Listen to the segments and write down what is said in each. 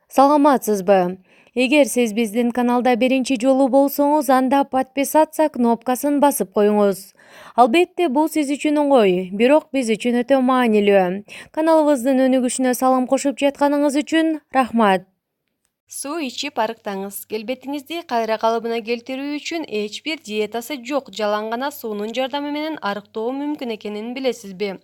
Саламатсызбы? Эгер сиз биздин каналда биринчи жолу болсоңуз, анда подписаться кнопкасын басып коюңуз. Албетте бул сиз үчүн оңой, бирок биз үчүн өтө маанилүү. Каналыбыздын өнүгүшүнө салым кошуп жатканыңыз үчүн рахмат. Суу ичип арыктаңыз. Келбетиңизди кайра калыбына келтирүү үчүн эч бир диетасы жок, жалаң гана суунун жардамы менен арыктоо мүмкүн экенин билесизби?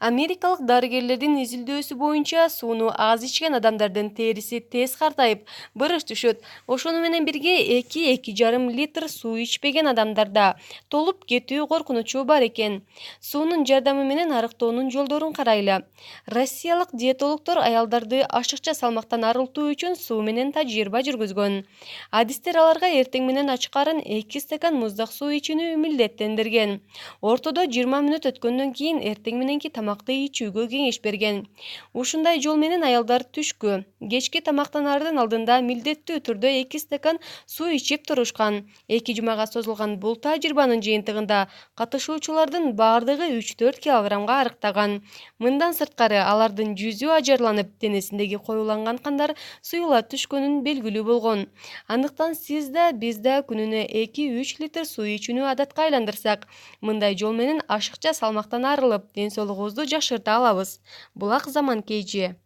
Америкалык дарыгерлердин изилдөөсү боюнча, сууну аз ичкен адамдардын териси тез картайып, бырыш түшөт. Ошону менен бирге 2–2,5 литр суу ичпеген адамдарда толуп кетүү коркунучу бар экен. Суунун жардамы менен арыктоонун жолдорун карайлы. Россиялык диетологдор аялдарды ашыкча салмактан арылтуу үчүн суу менен тажрыйба жүргүзгөн. Адистер аларга эртең менен ач карын 2 стакан муздак суу ичүүнү милдеттендирген. Ортодо 20 мүнөт өткөндөн кийин эртең мененки тамакты ичүүгө кеңеш берген. Ушундай жол менен аялдар түшкү, кечки тамактанаардын алдында милдеттүү түрдө 2 стакан суу ичип турушкан. 2 жумага созулган бул тажрыйбанын жыйынтыгында катышуучулардын бардыгы 3–4 килограммга арыктаган. Мындан сырткары, алардын жүзү ажарланып, денесиндеги коюланган кандар суюла түшкөнүн белгилүү болгон. Андыктан сиз да, биз да күнүнө 2–3 литр суу ичүүнү адатка айландырсак, мындай жол менен ашыкча салмактан арылып, ден соолугубузду жакшырта алабыз. Булак заман KG.